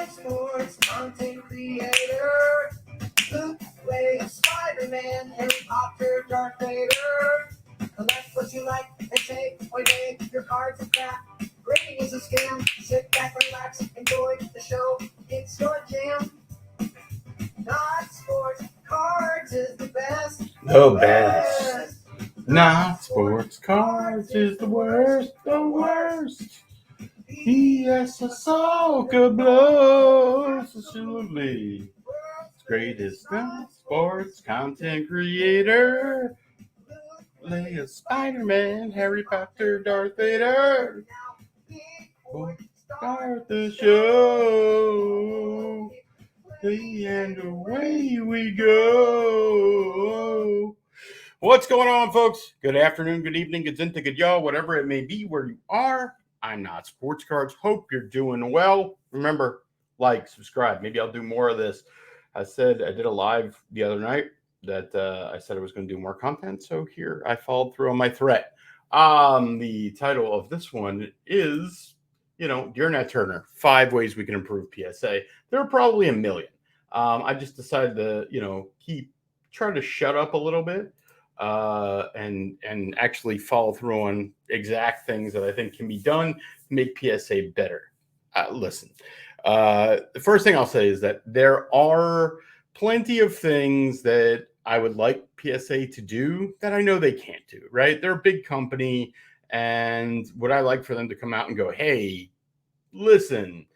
like sports content creator. Luke, Leia, Spider-Man, Harry Potter, Darth Vader. Collect what you like and take away your cards and crap. Grading is a scam. Sit back, relax, enjoy the show. It's your jam. Not sports cards is the best. The best. Not sports cards is the worst. The worst. PSA Soccer blows. Absolutely. Greatest sports content creator. Leia, Spider-Man, Harry Potter, Darth Vader. Start the show. And away we go. What's going on, folks? Good afternoon, good evening, good zinta, good y'all, whatever it may be where you are. I'm NotSportsCards. Hope you're doing well. Remember, like, subscribe. Maybe I'll do more of this. I said I did a live the other night that I said I was going to do more content. So here I followed through on my threat. The title of this one is, Dear Nat Turner, 5 ways we can improve PSA. There are probably a million. I just decided to, try to shut up a little bit and actually follow through on exact things that I think can be done to make PSA better. Listen, the first thing I'll say is that there are plenty of things that I would like PSA to do that I know they can't do, right? They're a big company, and would I like for them to come out and go, hey, listen,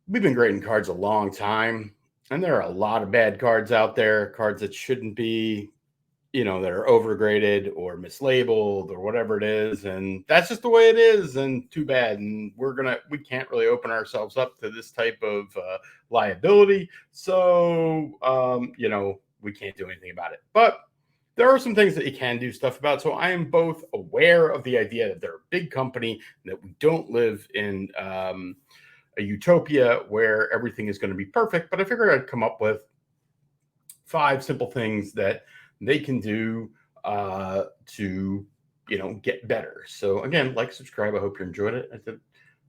we've been grading cards a long time, and there are a lot of bad cards out there, cards that shouldn't be, that are overgraded or mislabeled or whatever it is. And that's just the way it is. And too bad. And we can't really open ourselves up to this type of liability. So, we can't do anything about it. But there are some things that you can do stuff about. So I am both aware of the idea that they're a big company, that we don't live in a utopia where everything is going to be perfect. But I figured I'd come up with 5 simple things that they can do to, get better. So again, like, subscribe. I hope you enjoyed it. I did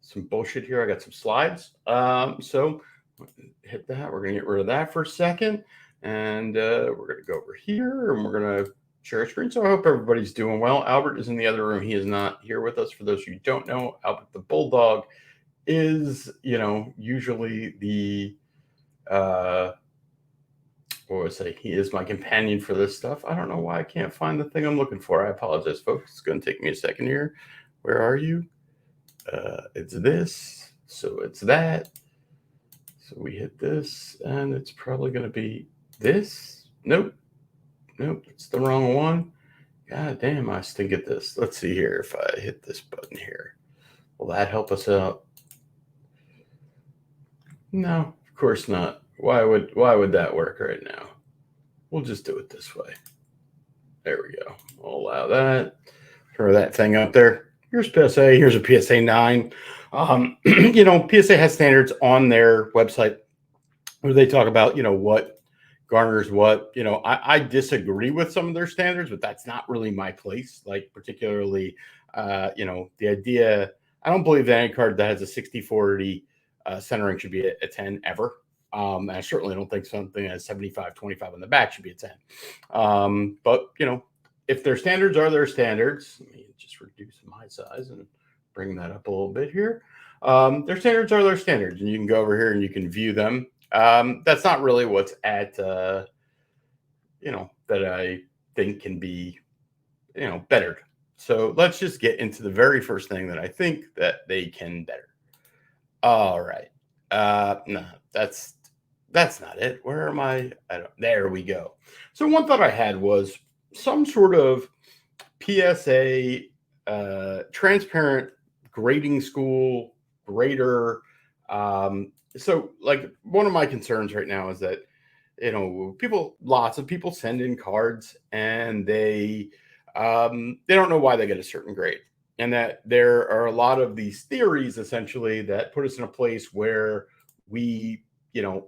some bullshit here. I got some slides. So hit that. We're going to get rid of that for a second. And we're going to go over here and we're going to share a screen. So I hope everybody's doing well. Albert is in the other room. He is not here with us. For those of you who don't know, Albert the Bulldog is, usually the, he is my companion for this stuff. I don't know why I can't find the thing I'm looking for. I apologize, folks. It's going to take me a second here. Where are you? It's this. So it's that. So we hit this, and it's probably going to be this. Nope, it's the wrong one. God damn, I stink at this. Let's see here if I hit this button here. Will that help us out? No, of course not. Why would that work right now? We'll just do it this way. There we go. We'll allow that. Throw that thing up there. Here's PSA. Here's a PSA 9. PSA has standards on their website where they talk about, what garners what. I disagree with some of their standards, but that's not really my place. Like, particularly, the idea, I don't believe that any card that has a 60/40 centering should be a 10 ever. And I certainly don't think something that has 75/25 on the back should be a 10. But, if their standards are their standards, let me just reduce my size and bring that up a little bit here. Their standards are their standards, and you can go over here and you can view them. That's not really what's at, that I think can be, bettered. So let's just get into the very first thing that I think that they can better. All right. No, that's not it. Where am I? There we go. So one thought I had was some sort of PSA transparent grading school grader. So like, one of my concerns right now is that, lots of people send in cards and they don't know why they get a certain grade. And that there are a lot of these theories, essentially, that put us in a place where we,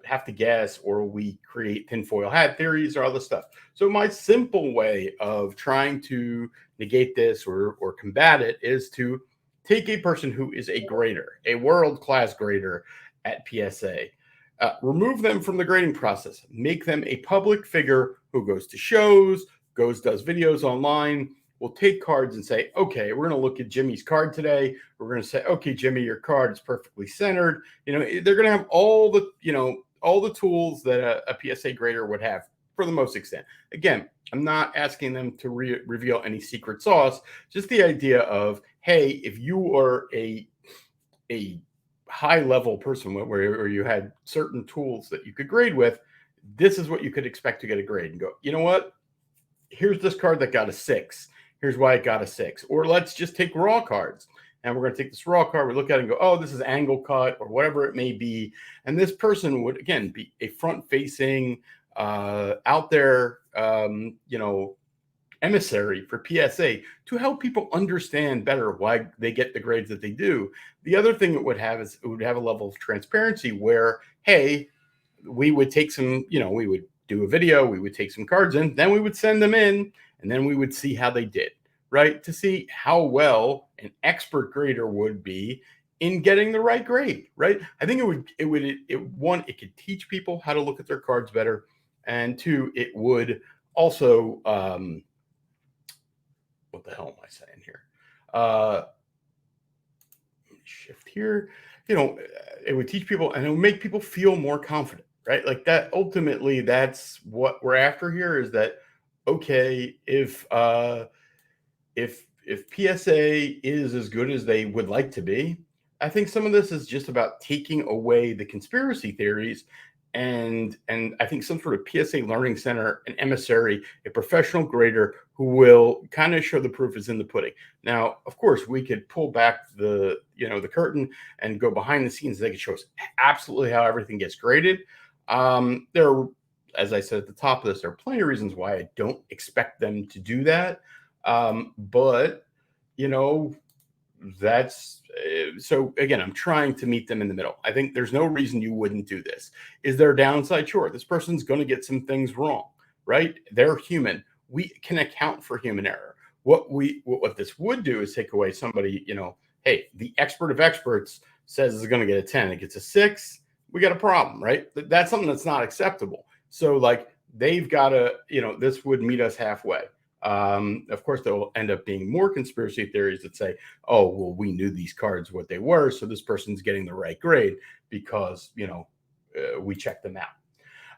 have to guess, or we create tinfoil hat theories or all this stuff. So my simple way of trying to negate this or combat it is to take a person who is a grader, a world-class grader, at PSA. Remove them from the grading process. Make them a public figure who goes to shows, does videos online. We'll take cards and say, okay, we're going to look at Jimmy's card today. We're going to say, okay, Jimmy, your card is perfectly centered. They're going to have all the tools that a PSA grader would have for the most extent. Again, I'm not asking them to reveal any secret sauce, just the idea of, hey, if you are a high level person where you had certain tools that you could grade with, this is what you could expect to get a grade, and go, you know what? Here's this card that got a 6. Here's why it got a 6. Or let's just take raw cards. And we're going to take this raw card, we look at it and go, oh, this is angle cut or whatever it may be. And this person would, again, be a front-facing, out there, emissary for PSA to help people understand better why they get the grades that they do. The other thing it would have is it would have a level of transparency where, hey, we would take some, we would do a video, we would take some cards in, then we would send them in, and then we would see how they did, right? To see how well an expert grader would be in getting the right grade, right? I think one, it could teach people how to look at their cards better, and two, it would also, what the hell am I saying here? Shift here. It would teach people, and it would make people feel more confident, right? Like that. Ultimately, that's what we're after here. Is that okay? If PSA is as good as they would like to be, I think some of this is just about taking away the conspiracy theories. And I think some sort of PSA Learning Center, an emissary, a professional grader who will kind of show the proof is in the pudding. Now, of course, we could pull back the curtain and go behind the scenes. They could show us absolutely how everything gets graded. There are, as I said at the top of this, there are plenty of reasons why I don't expect them to do that. But that's so again, I'm trying to meet them in the middle. I think there's no reason you wouldn't do this. Is there a downside? Sure. This person's going to get some things wrong, right? They're human. We can account for human error. What this would do is take away somebody, hey, the expert of experts says it's going to get a 10. It gets a 6. We got a problem, right? That's something that's not acceptable. So like they've got to, this would meet us halfway. Of course, there will end up being more conspiracy theories that say, oh, well, we knew these cards what they were, so this person's getting the right grade because, we checked them out.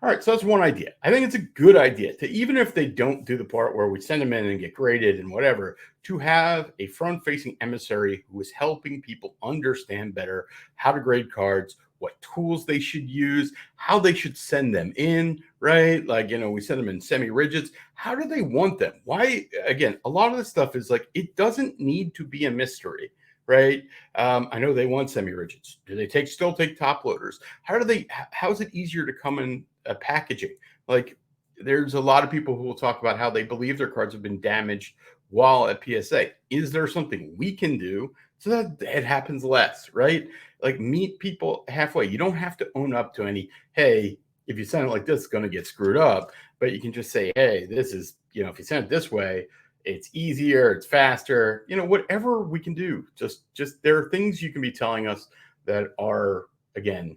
All right, so that's one idea. I think it's a good idea to, even if they don't do the part where we send them in and get graded and whatever, to have a front-facing emissary who is helping people understand better how to grade cards, what tools they should use, how they should send them in, right? Like, we send them in semi-rigids. How do they want them? Why? Again, a lot of this stuff is like, it doesn't need to be a mystery, right? I know they want semi-rigids. Do they still take top loaders? How is it easier to come in packaging? Like, there's a lot of people who will talk about how they believe their cards have been damaged while at PSA. Is there something we can do so that it happens less, right? Like, meet people halfway. You don't have to own up to any, hey, if you send it like this, it's going to get screwed up. But you can just say, hey, this is, if you send it this way, it's easier, it's faster, whatever we can do. Just there are things you can be telling us that are, again,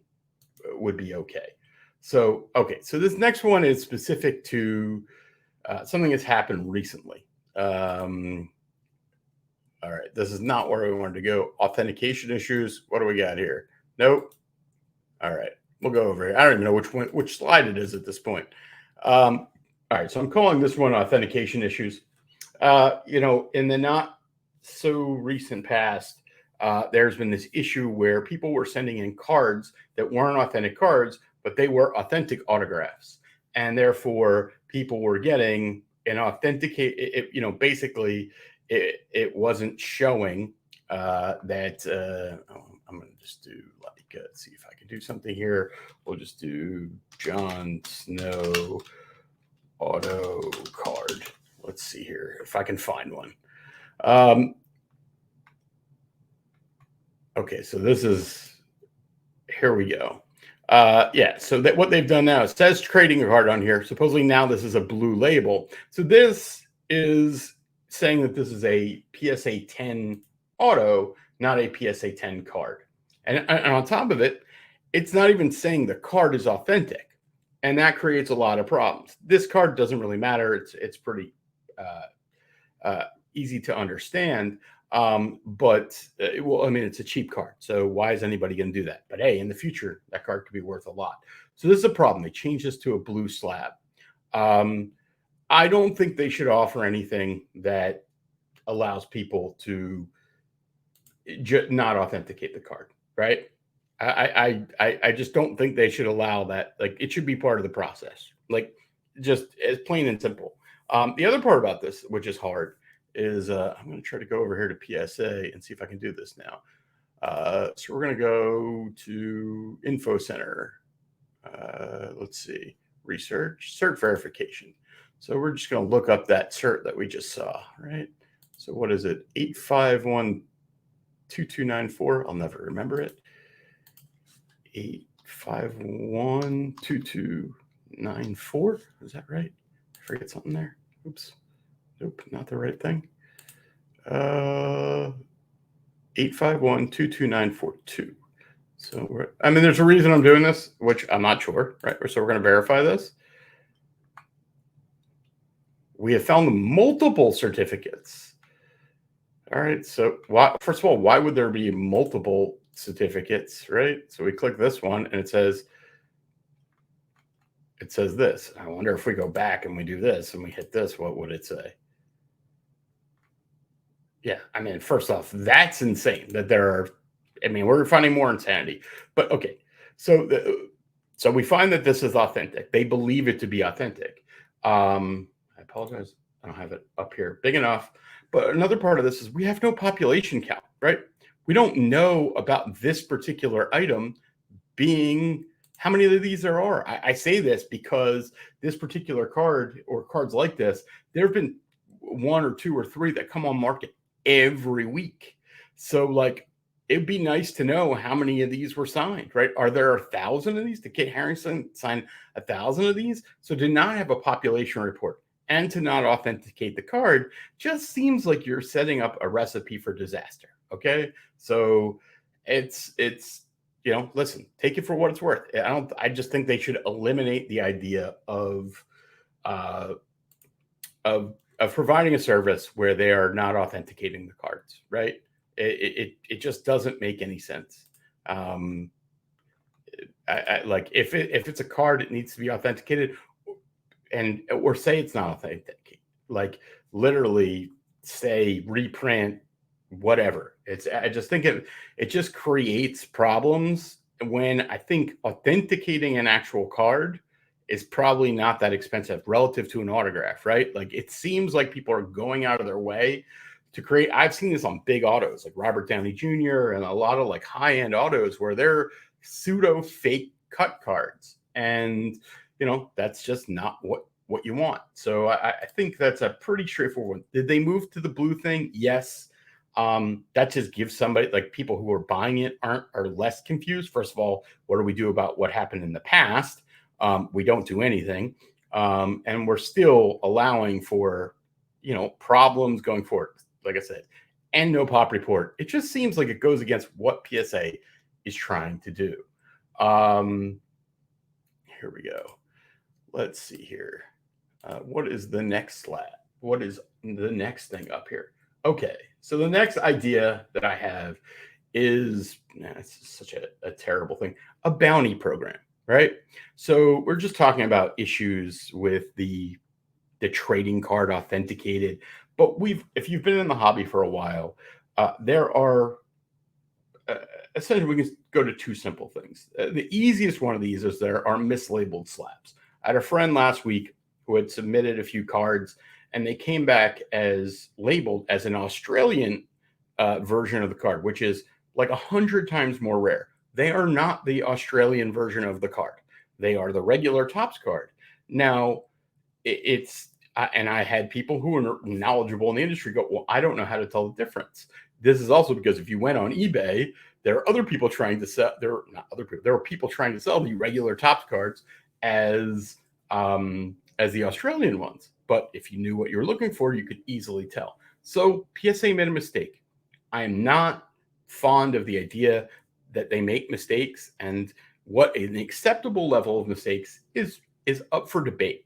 would be okay. So this next one is specific to something that's happened recently. All right, this is not where we wanted to go. Authentication issues. What do we got here? Nope. All right, we'll go over here. I don't even know which slide it is at this point. All right, so I'm calling this one authentication issues. In the not so recent past, there's been this issue where people were sending in cards that weren't authentic cards, but they were authentic autographs, and therefore people were getting an authenticate. Basically, it wasn't showing that. I'm going to just do see if I can do something here. We'll just do Jon Snow auto card. Let's see here if I can find one. Okay, so this is, here we go. So that what they've done now, it says trading a card on here. Supposedly now this is a blue label. So this is saying that this is a PSA 10 auto, not a PSA 10 card. And on top of it, it's not even saying the card is authentic, and that creates a lot of problems. This card doesn't really matter. It's pretty easy to understand. But well, I mean, it's a cheap card, so why is anybody going to do that? But hey, in the future, that card could be worth a lot. So this is a problem. They changed this to a blue slab. I don't think they should offer anything that allows people to not authenticate the card, right? I just don't think they should allow that. Like, it should be part of the process, like just as plain and simple. The other part about this, which is hard, is I'm going to try to go over here to PSA and see if I can do this now. So we're going to go to Info Center. Let's see, research, cert verification. So we're just going to look up that cert that we just saw, right? So what is it? 8512294. I'll never remember it. 8512294. Is that right? I forget something there. Oops. Nope, not the right thing. 8512294. So I mean, there's a reason I'm doing this, which I'm not sure, right? So we're going to verify this. We have found multiple certificates. All right. So first of all, why would there be multiple certificates, right? So we click this one and it says this. I wonder if we go back and we do this and we hit this, what would it say? Yeah, I mean, first off, that's insane that there are. I mean, we're finding more insanity, but okay. So we find that this is authentic. They believe it to be authentic. I apologize, I don't have it up here big enough. But another part of this is we have no population count, right? We don't know about this particular item being how many of these there are. I say this because this particular card or cards like this, there have been 1 or 2 or 3 that come on market every week. So like, it'd be nice to know how many of these were signed, right? Are there 1,000 of these? Did Kit Harington sign 1,000 of these? So to not have a population report and to not authenticate the card just seems like you're setting up a recipe for disaster. Okay. So it's, listen, take it for what it's worth. I just think they should eliminate the idea of providing a service where they are not authenticating the cards, right? It just doesn't make any sense. Like if it's a card, it needs to be authenticated, or say it's not authentic. Like literally say reprint, whatever. I just think it just creates problems when I think authenticating an actual card is probably not that expensive relative to an autograph, right? Like it seems like people are going out of their way to create. I've seen this on big autos like Robert Downey Jr. and a lot of like high-end autos where they're pseudo fake cut cards. And, that's just not what you want. So I think that's a pretty straightforward one. Did they move to the blue thing? Yes. That just gives somebody, like people who are buying it are less confused. First of all, what do we do about what happened in the past? We don't do anything. And we're still allowing for, problems going forward, like I said, and no pop report. It just seems like it goes against what PSA is trying to do. Here we go. Let's see here. What is the next slab? What is the next thing up here? Okay, so the next idea that I have is, it's such a terrible thing, a bounty program, right? So we're just talking about issues with the trading card authenticated, but if you've been in the hobby for a while, there are essentially, we can go to 2 simple things. The easiest one of these is there are mislabeled slabs. I had a friend last week who had submitted a few cards and they came back as labeled as an Australian version of the card, which is like 100 times more rare. They are not the Australian version of the card. They are the regular Topps card. Now, and I had people who are knowledgeable in the industry go, well, I don't know how to tell the difference. This is also because if you went on eBay, there are other people trying to sell. There are people trying to sell the regular Topps cards as the Australian ones. But if you knew what you were looking for, you could easily tell. So PSA made a mistake. I am not fond of the idea that they make mistakes. And what an acceptable level of mistakes is up for debate.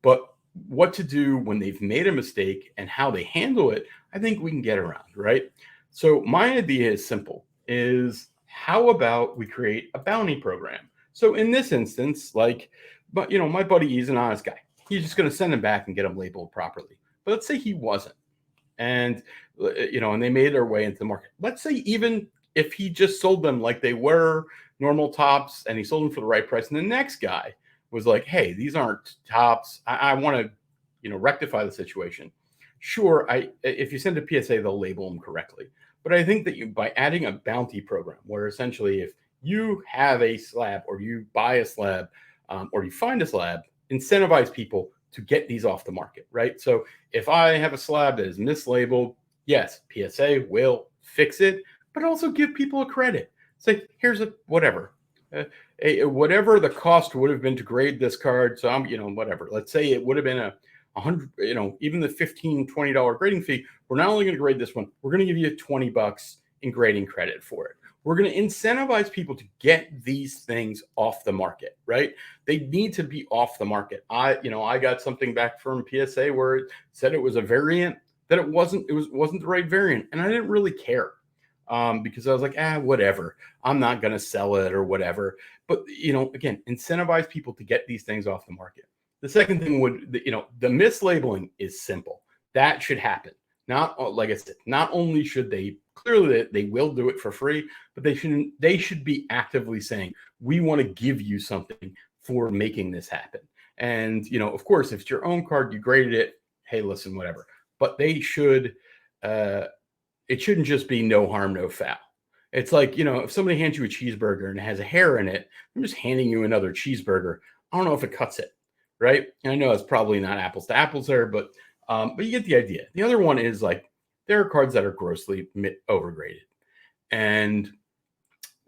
But what to do when they've made a mistake and how they handle it, I think we can get around, right? So my idea is simple, is how about we create a bounty program? So in this instance, like, but my buddy, he's an honest guy. He's just going to send them back and get them labeled properly. But let's say he wasn't. And, and they made their way into the market. Let's say even if he just sold them like they were normal tops and he sold them for the right price. And the next guy was like, hey, these aren't tops. I want to, rectify the situation. Sure, if you send a PSA, they'll label them correctly. But I think that by adding a bounty program where essentially if you have a slab or you buy a slab or you find a slab, incentivize people to get these off the market, right? So if I have a slab that is mislabeled, yes, PSA will fix it, but also give people a credit. Say, here's a whatever. Whatever the cost would have been to grade this card. So I'm, whatever. Let's say it would have been a 100, even the $15, $20 grading fee. We're not only going to grade this one, we're going to give you $20 in grading credit for it. We're going to incentivize people to get these things off the market, right? They need to be off the market. I got something back from PSA where it said it was a variant that it wasn't the right variant. And I didn't really care because I was like, whatever. I'm not going to sell it or whatever. But, again, incentivize people to get these things off the market. The second thing the mislabeling is simple. That should happen. Not, like I said, not only should they clearly they will do it for free, but they should be actively saying, we want to give you something for making this happen. And, of course, if it's your own card, you graded it, hey, listen, whatever. But they should, it shouldn't just be no harm, no foul. It's like, if somebody hands you a cheeseburger and it has a hair in it, I'm just handing you another cheeseburger. I don't know if it cuts it, right? And I know it's probably not apples to apples there, but you get the idea. The other one is like, there are cards that are grossly overgraded. And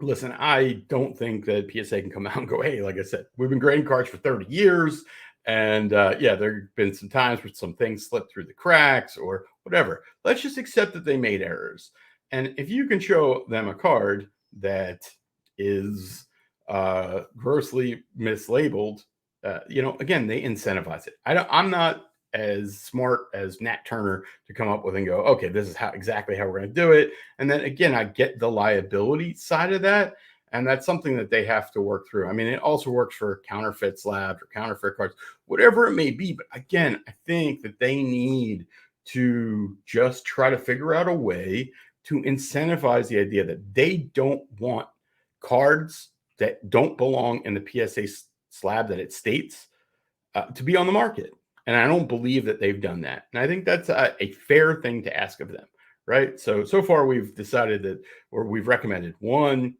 listen, I don't think that PSA can come out and go, hey, like I said, we've been grading cards for 30 years. And there have been some times where some things slipped through the cracks or whatever. Let's just accept that they made errors. And if you can show them a card that is grossly mislabeled, again, they incentivize it. I'm not as smart as Nat Turner to come up with and go, okay, this is exactly how we're going to do it. And then again, I get the liability side of that. And that's something that they have to work through. I mean, it also works for counterfeit slabs or counterfeit cards, whatever it may be. But again, I think that they need to just try to figure out a way to incentivize the idea that they don't want cards that don't belong in the PSA slab that it states to be on the market. And I don't believe that they've done that. And I think that's a fair thing to ask of them, right? So far we've decided that, or we've recommended, one,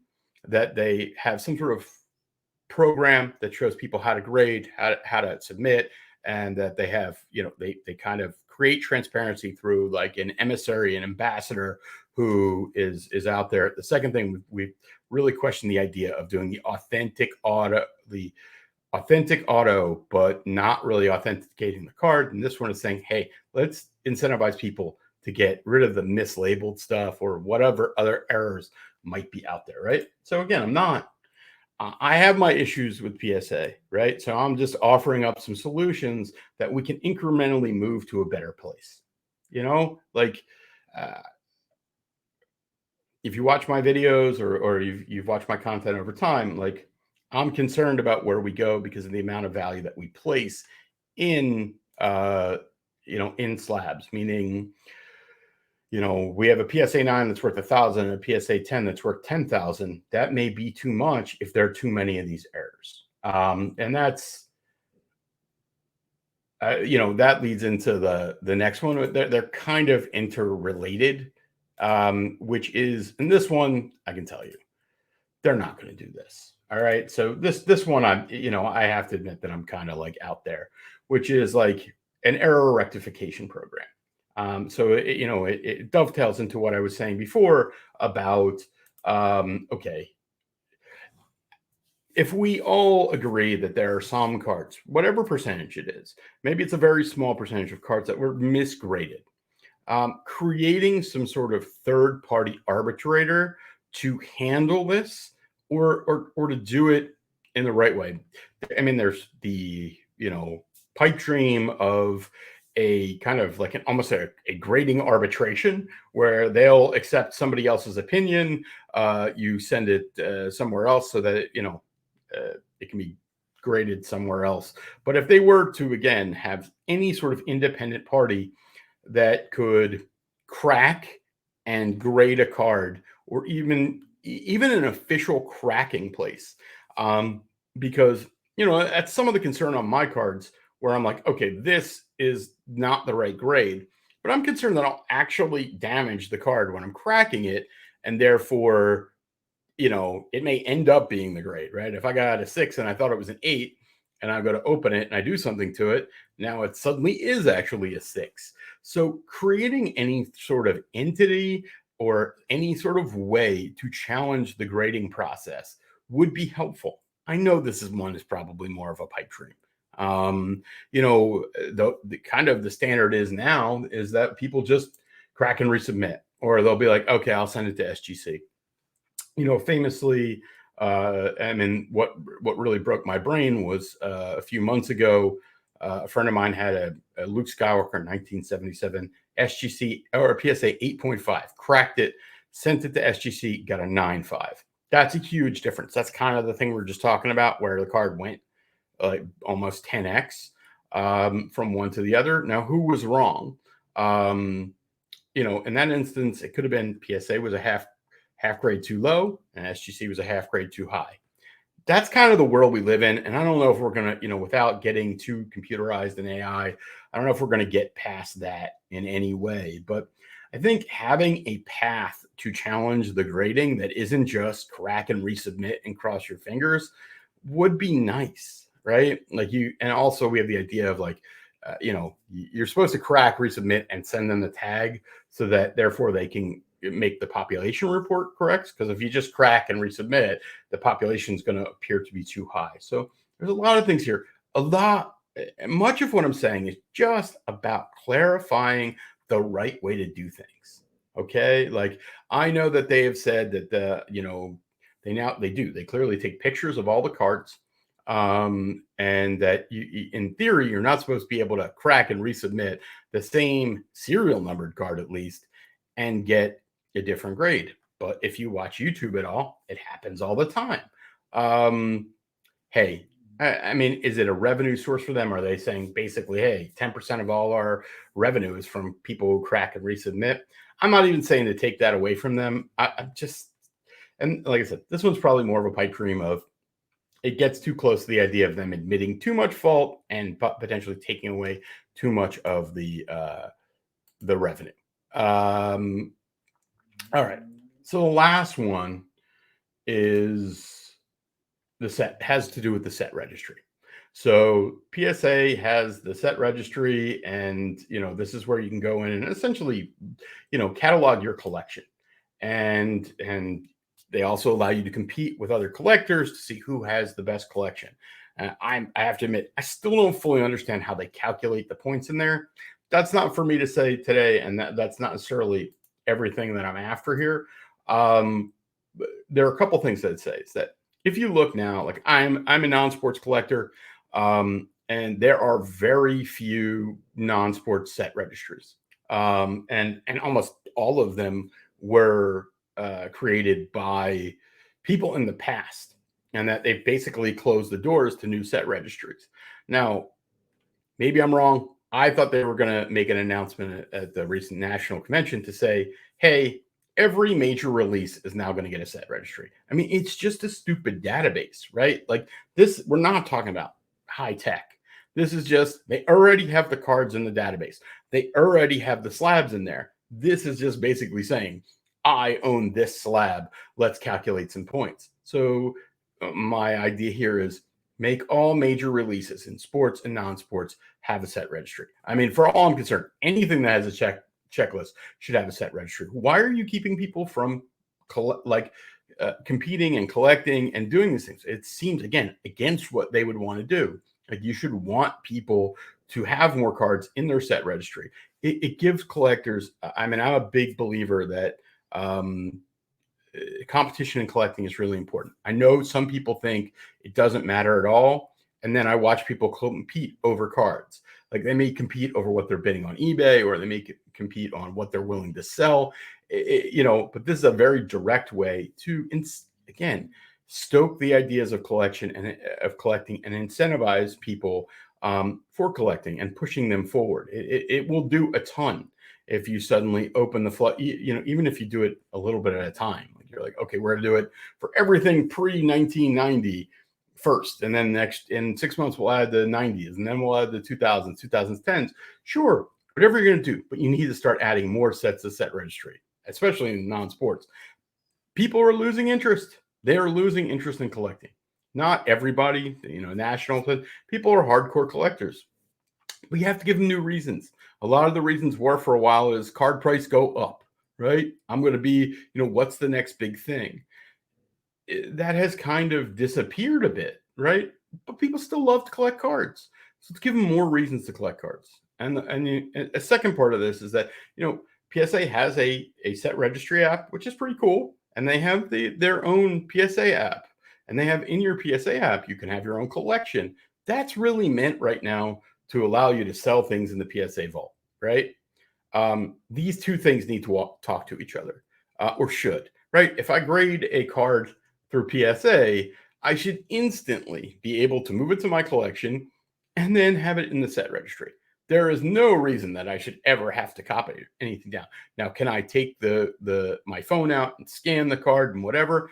that they have some sort of program that shows people how to grade, how to submit, and that they have, they kind of create transparency through like an emissary, an ambassador who is out there. The second thing, we really question the idea of doing the authentic auto, but not really authenticating the card. And this one is saying, hey, let's incentivize people to get rid of the mislabeled stuff or whatever other errors might be out there, right? So again, I have my issues with PSA, right? So I'm just offering up some solutions that we can incrementally move to a better place. Like if you watch my videos or you've watched my content over time, like I'm concerned about where we go because of the amount of value that we place in, in slabs, meaning, we have a PSA 9 that's worth 1,000 and a PSA 10 that's worth 10,000. That may be too much if there are too many of these errors. And that's, that leads into the next one. They're kind of interrelated, which is, and this one, I can tell you, they're not going to do this. All right. So this one, I have to admit that I'm kind of like out there, which is like an error rectification program. So it dovetails into what I was saying before about, okay, if we all agree that there are some cards, whatever percentage it is, maybe it's a very small percentage of cards that were misgraded, creating some sort of third-party arbitrator to handle this or to do it in the right way. I mean, there's the pipe dream of a kind of like almost a grading arbitration where they'll accept somebody else's opinion. You send it somewhere else so that it can be graded somewhere else. But if they were to again have any sort of independent party that could crack and grade a card, or even an official cracking place, because that's some of the concern on my cards where I'm like, okay, this is not the right grade, but I'm concerned that I'll actually damage the card when I'm cracking it, and therefore it may end up being the grade, right? If I got a 6 and I thought it was an 8 and I go to open it and I do something to it, now it suddenly is actually a 6. So creating any sort of entity or any sort of way to challenge the grading process would be helpful. I know this is probably more of a pipe dream. The kind of the standard is now is that people just crack and resubmit, or they'll be like, okay, I'll send it to SGC. Famously, I mean, what really broke my brain was a few months ago, a friend of mine had a Luke Skywalker 1977 SGC or PSA 8.5, cracked it, sent it to SGC, got a 9.5. That's a huge difference. That's kind of the thing we are just talking about, where the card went like almost 10x from one to the other. Now, who was wrong? In that instance, it could have been PSA was a half grade too low and SGC was a half grade too high. That's kind of the world we live in. And I don't know if we're going to, without getting too computerized in AI, I don't know if we're going to get past that in any way. But I think having a path to challenge the grading that isn't just crack and resubmit and cross your fingers would be nice, right? And also we have the idea of you're supposed to crack, resubmit, and send them the tag so that therefore they can make the population report correct. Because if you just crack and resubmit, the population is going to appear to be too high. So there's a lot of things here. Much of what I'm saying is just about clarifying the right way to do things. Okay. I know that they have said that they clearly take pictures of all the cards. And that in theory, you're not supposed to be able to crack and resubmit the same serial numbered card, at least, and get a different grade. But if you watch YouTube at all, it happens all the time. Hey, I mean, is it a revenue source for them? Are they saying basically, hey, 10% of all our revenue is from people who crack and resubmit? I'm not even saying to take that away from them. And like I said, this one's probably more of a pipe dream of it gets too close to the idea of them admitting too much fault and potentially taking away too much of the revenue. All right. So the last one has to do with the Set Registry. So PSA has the Set Registry, and this is where you can go in and essentially catalog your collection, and they also allow you to compete with other collectors to see who has the best collection. I have to admit, I still don't fully understand how they calculate the points in there. That's not for me to say today, and that's not necessarily everything that I'm after here. There are a couple things that it says that if you look now, like I'm a non-sports collector, and there are very few non-sports set registries, and almost all of them were created by people in the past, and that they've basically closed the doors to new set registries. Now, maybe I'm wrong. I thought they were going to make an announcement at the recent national convention to say, hey, every major release is now going to get a set registry. I mean, it's just a stupid database, right? Like this, we're not talking about high tech. This is just, they already have the cards in the database. They already have the slabs in there. This is just basically saying, I own this slab. Let's calculate some points. So my idea here is make all major releases in sports and non-sports have a set registry. I mean, for all I'm concerned, anything that has a checklist should have a set registry. Why are you keeping people from competing and collecting and doing these things? It seems, again, against what they would want to do. Like you should want people to have more cards in their set registry. It gives collectors, I mean, I'm a big believer that competition in collecting is really important. I know some people think it doesn't matter at all. And then I watch people compete over cards. Like they may compete over what they're bidding on eBay, or they may compete on what they're willing to sell. But this is a very direct way to, again, stoke the ideas of collecting and incentivize people for collecting and pushing them forward. It will do a ton if you suddenly open the flood, even if you do it a little bit at a time. Like you're like, okay, we're going to do it for everything pre-1990 first, and then in 6 months we'll add the 90s, and then we'll add the 2000s, 2010s. Sure, whatever you're going to do, but you need to start adding more sets of Set Registry, especially in non-sports. People are losing interest. They are losing interest in collecting. Not everybody, national people are hardcore collectors. We have to give them new reasons. A lot of the reasons were for a while is card price go up, right? I'm going to be, what's the next big thing? That has kind of disappeared a bit, right? But people still love to collect cards. So let's give them more reasons to collect cards. And a second part of this is that, PSA has a Set Registry app, which is pretty cool. And they have their own PSA app. And they have in your PSA app, you can have your own collection. That's really meant right now to allow you to sell things in the PSA vault, right? These two things need to talk to each other, or should, right? If I grade a card through PSA, I should instantly be able to move it to my collection and then have it in the Set Registry. There is no reason that I should ever have to copy anything down. Now, can I take my phone out and scan the card and whatever?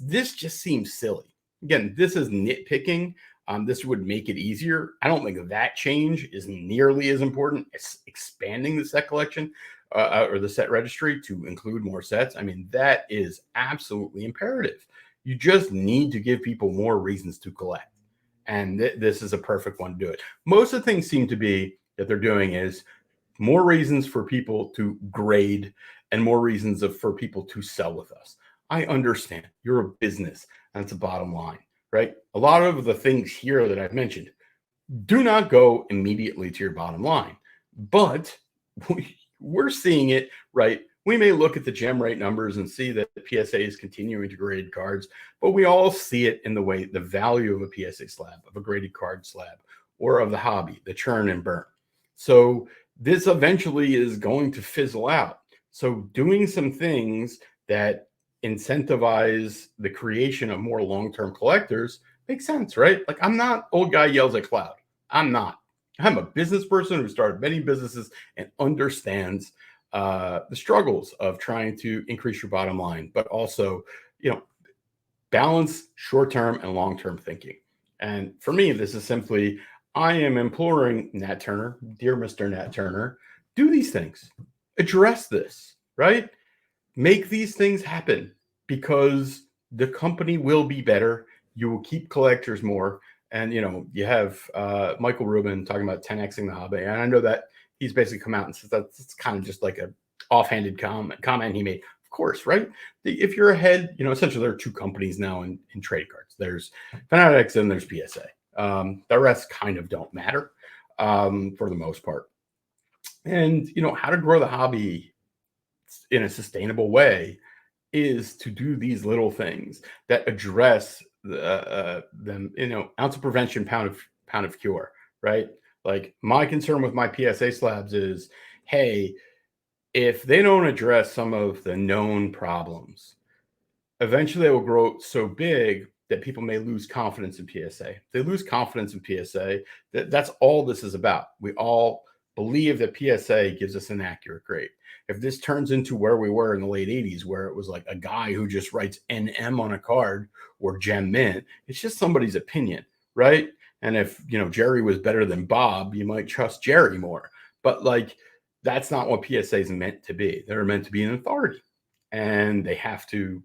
This just seems silly. Again, this is nitpicking. This would make it easier. I don't think that change is nearly as important as expanding the set collection or the Set Registry to include more sets. I mean, that is absolutely imperative. You just need to give people more reasons to collect. And this is a perfect one to do it. Most of the things seem to be that they're doing is more reasons for people to grade and more reasons for people to sell with us. I understand you're a business. That's a bottom line, right? A lot of the things here that I've mentioned do not go immediately to your bottom line, but we're seeing it, right? We may look at the gem rate numbers and see that the PSA is continuing to grade cards, but we all see it in the value of a PSA slab, of a graded card slab, or of the hobby, the churn and burn. So this eventually is going to fizzle out. So doing some things that incentivize the creation of more long-term collectors makes sense, right? Like, I'm not old guy yells at cloud. I'm not. I'm a business person who started many businesses and understands the struggles of trying to increase your bottom line, but also, balance short-term and long-term thinking. And for me, this is simply, I am imploring Nat Turner, dear Mr. Nat Turner, do these things, address this, right? Make these things happen, because the company will be better. You will keep collectors more. And, you have Michael Rubin talking about 10xing the hobby. And I know that he's basically come out and says that's kind of just like a offhanded comment he made. Of course, right? If you're ahead, essentially there are two companies now in trading cards. There's Fanatics and there's PSA. The rest kind of don't matter for the most part. And, how to grow the hobby in a sustainable way is to do these little things that address them, ounce of prevention, pound of cure, right? Like, my concern with my PSA slabs is, hey, if they don't address some of the known problems, eventually they will grow so big that people may lose confidence in PSA. If they lose confidence in PSA, that's all this is about. We all believe that PSA gives us an accurate grade. If this turns into where we were in the late 80s, where it was like a guy who just writes NM on a card or gem mint, it's just somebody's opinion, right? And if, Jerry was better than Bob, you might trust Jerry more. But that's not what PSA is meant to be. They're meant to be an authority, and they have to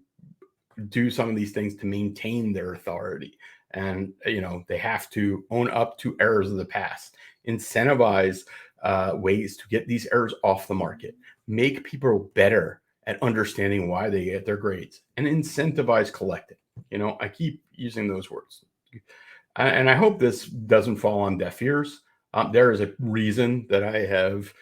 do some of these things to maintain their authority. And, they have to own up to errors of the past, incentivize ways to get these errors off the market, make people better at understanding why they get their grades, and incentivize collecting. I keep using those words. And I hope this doesn't fall on deaf ears. There is a reason that I have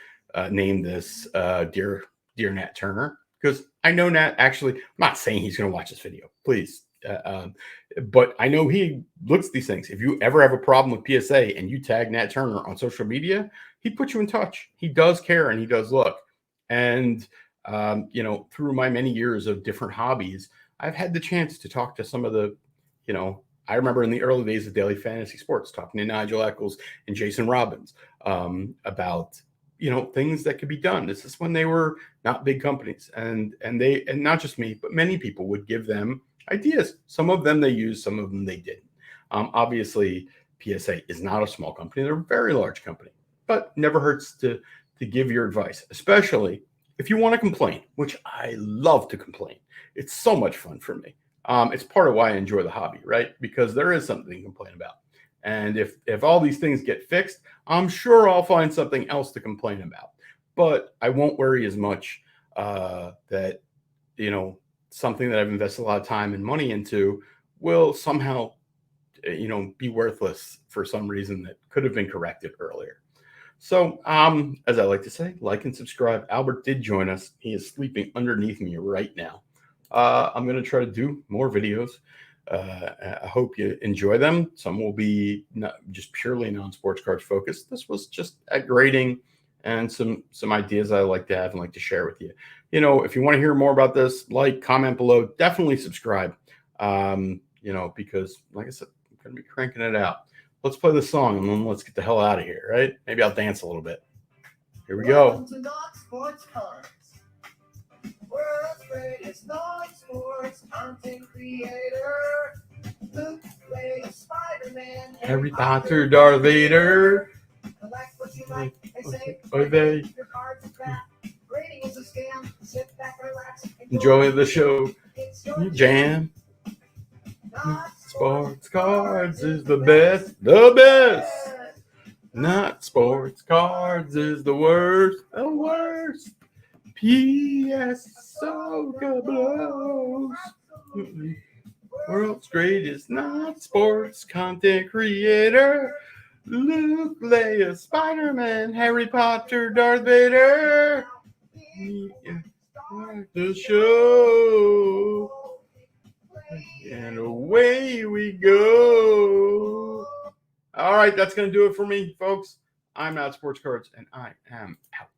named this Dear Nat Turner. because I know Nat actually, I'm not saying he's going to watch this video, please. But I know he looks at these things. If you ever have a problem with PSA and you tag Nat Turner on social media, he puts you in touch. He does care and he does look. And, you know, through my many years of different hobbies, I've had the chance to talk to some of the, you know, I remember in the early days of daily fantasy sports, talking to Nigel Eccles and Jason Robbins about, you know, things that could be done. This is when they were not big companies, and not just me, but many people would give them ideas. Some of them they used, some of them they didn't. Obviously, PSA is not a small company; they're a very large company, but never hurts to give your advice, especially if you want to complain, which I love to complain. It's so much fun for me. It's part of why I enjoy the hobby, right? Because there is something to complain about. And if all these things get fixed, I'm sure I'll find something else to complain about. But I won't worry as much that, you know, something that I've invested a lot of time and money into will somehow, you know, be worthless for some reason that could have been corrected earlier. So, as I like to say, like and subscribe. Albert did join us. He is sleeping underneath me right now. I'm going to try to do more videos. I hope you enjoy them. Some will be not just purely non-sports cards focused. This was just at grading and some ideas I like to have and like to share with you. You know, if you want to hear more about this, like, comment below, definitely subscribe. You know, because like I said, I'm going to be cranking it out. Let's play the song and then let's get the hell out of here, right? Maybe I'll dance a little bit. Here we go. Welcome to NotSportsCards, world's greatest non-sports content creator. Luke, Leia, Spider-Man, Harry Potter, Darth Vader. Collect what you like and say, they your cards are crap. Grading is a scam. Sit back, relax, enjoy the show. It's your Jam. Not Sports cards is the best. The best. Not sports cards is the worst. The worst. PSA blows. World's greatest not sports content creator. Luke, Leia, Spider-Man, Harry Potter, Darth Vader. The show. And away we go. All right, that's going to do it for me, folks. I'm NotSportsCards, and I am out.